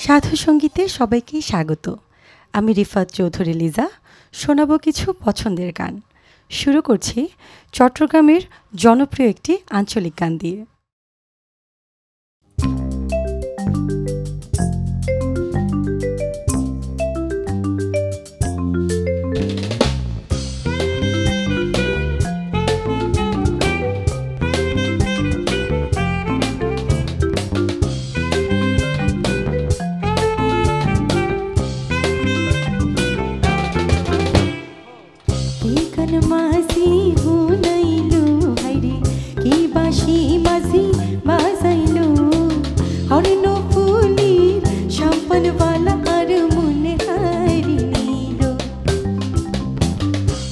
সাধু সঙ্গীতে সবাইকে স্বাগত। আমি রিফাত চৌধুরী লিজা, শোনাবো কিছু পছন্দের গান। শুরু করছি চট্টগ্রামের জনপ্রিয় একটি আঞ্চলিক গান দিয়ে। মাঝি হুনাইলো হাইরে কি বাঁশি মাঝি বাজাইলো হরিণ ফুলির সম্পনওয়ালা আর মনে হারি নিল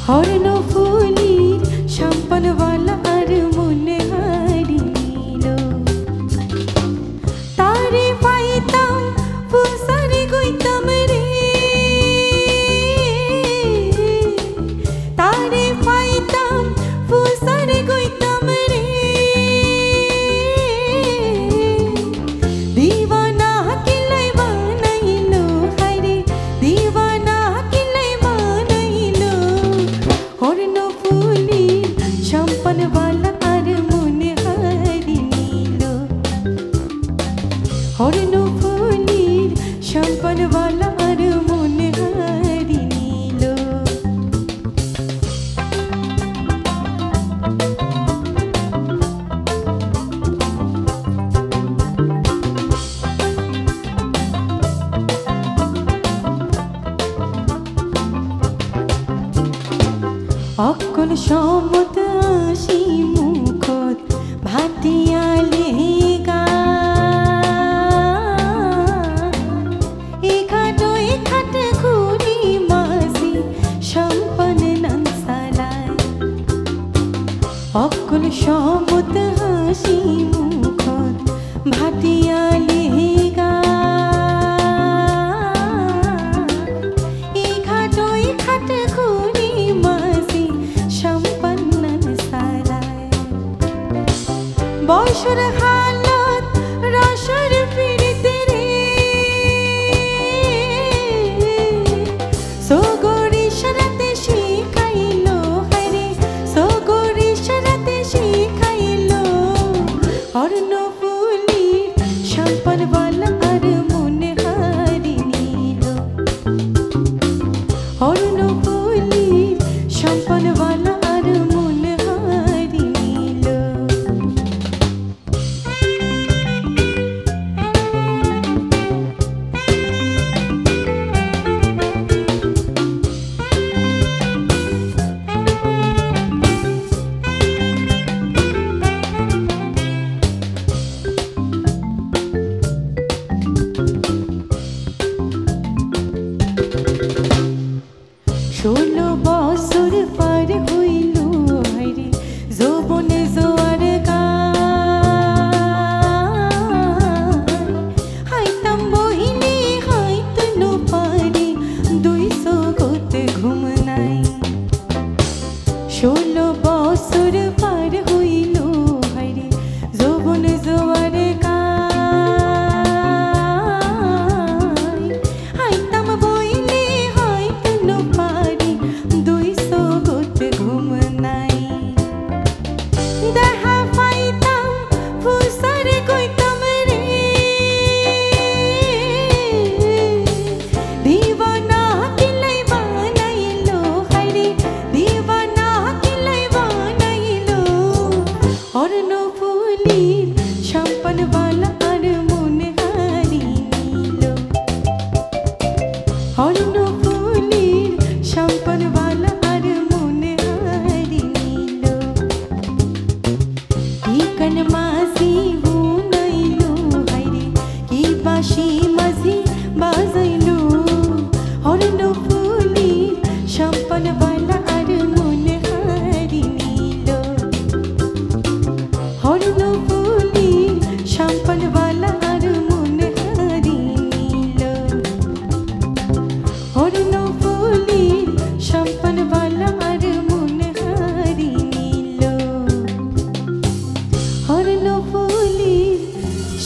হরিণ ফুলির সম্পনওয়ালা আর মনে হারি নিল তারে পাইতাম ফুসারি গইতাম রে হরিণ ফুলির সম্পনওয়ালা আর মনে হারি নিল অকল সমত আসি মুখত ভাটিয়ালে গা অকল সমত হাসি মুখত ভাটিয়ালে গা এই খাট খুরি মাসি সম্পন্নন সালায় বয়সর হালত রসর ফিরিতে রে সোগরি শরতে শিখাইলো হরে সোগরি শরতে শিখাইলো হরিণ ফুলির সম্পনওয়ালা আর মনে হারি নিল হরিণ ফুলির সম্পনওয়ালা আর মনে হারি নিল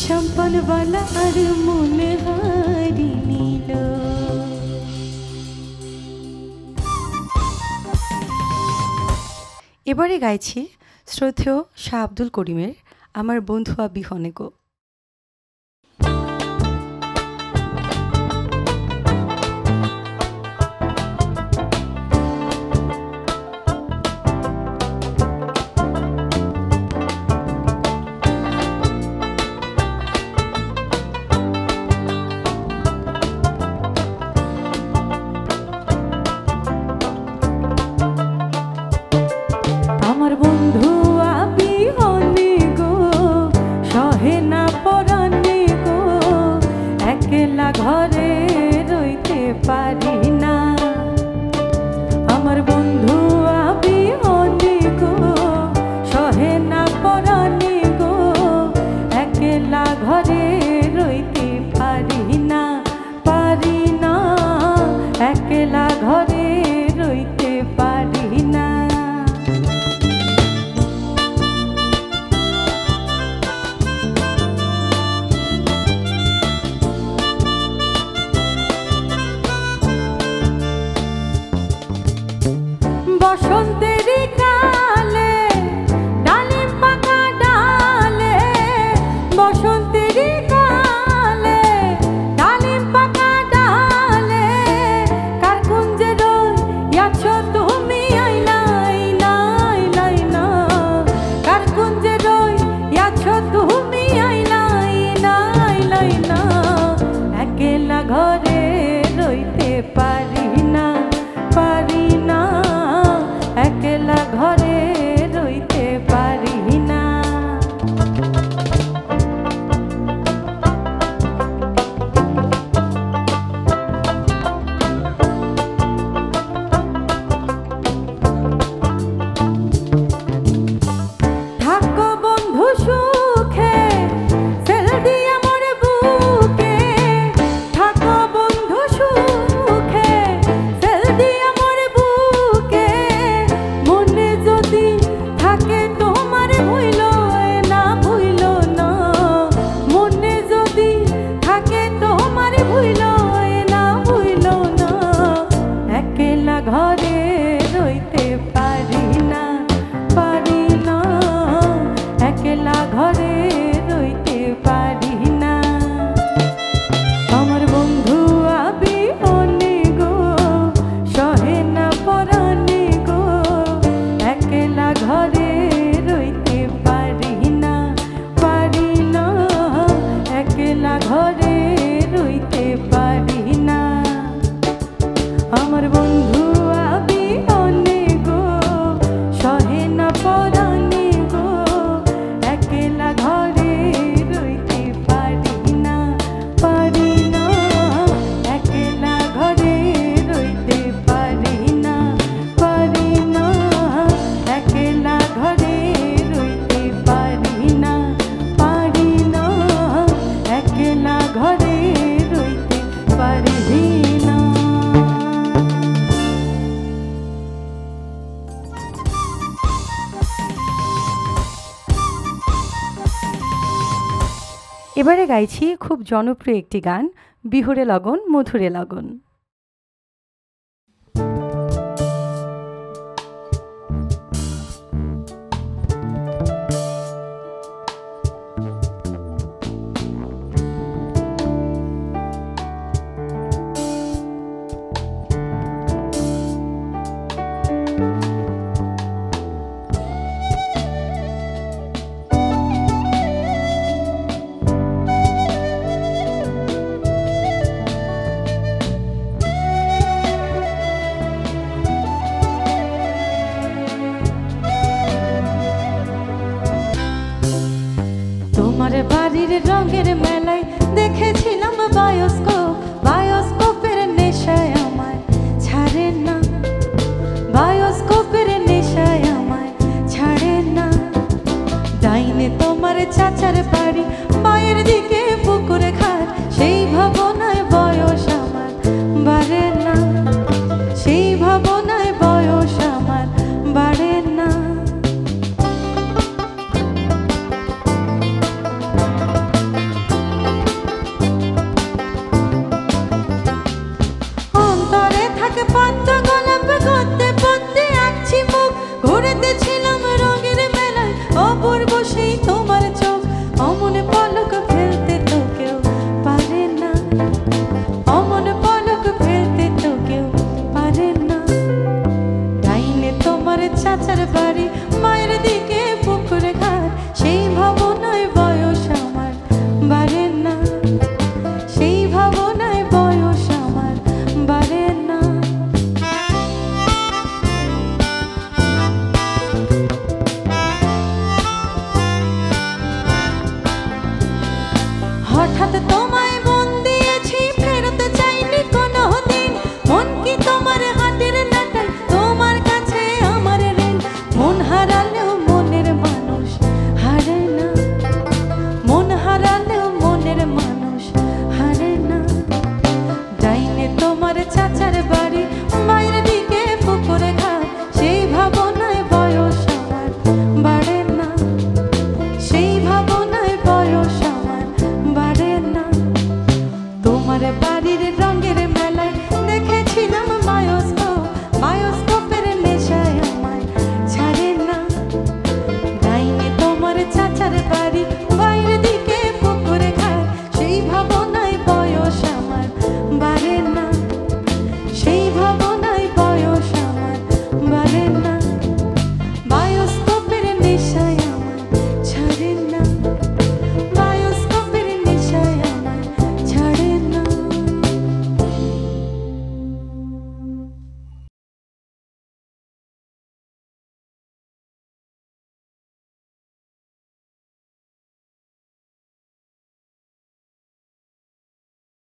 সম্পনওয়ালা আর মন হারি নিল। এবারে গাইছি শ্রদ্ধেয় শাহ আব্দুল করিমের আমার বন্ধু আবি হনেগো। আমার বন্ধু আবি হনে গো, সহে না পরানে গো, একলা ঘরে রইতে পারি না। আমার বন্ধু আবি হনে গো, সহে না পরানে গো, একলা ঘরে রইতে পারি না, পারি না, একলা ঘরে রইতে পারি না। বসন্তের কালে ডালিম পাকা ডালে, বসন্তের কালে ডালিম পাকা ডালে, কার কুঞ্জে রইয়াছ তুমি আইলাই নাই লাই না, কার কুঞ্জে রইয়াছ তুমি আইলাই নাই লাই না, একলা ঘরে রইতে পারি না, পারি না, একলা ঘরে রইতে পারি না। থাকো বন্ধু সুখে, সেল দিয়া মোর বুকে, থাকো বন্ধু সুখে, সেল দিয়া মোর বুকে, মনে যদি থাকে তোমার ভুইল না, ভুইল না, মনে যদি থাকে তোমার ভুইল না, ভুইল না, একলা ঘরে রইতে পারি না, পারি না, একলা ঘরে রইতে পারি না। আমার বন্ধু আবি হনে গো, সহে না পরানে গো, একলা ঘরে রইতে পারি না, পারি না, একলা ঘরে রইতে পারি না। আমার বন্ধু আবি হনে গো, সহে না পরানে গো, একলা ঘরে রইতে পারি না, পারি না, একলা ঘরে রইতে পারি না, পারি না, একলা ঘরে রইতে পারি না, পারি না, একলা ঘরে রইতে পারি না। এবারে গাইছি খুব জনপ্রিয় একটি গান, বিহুরে লগন মধুরে লগন। হঠাৎ তোমার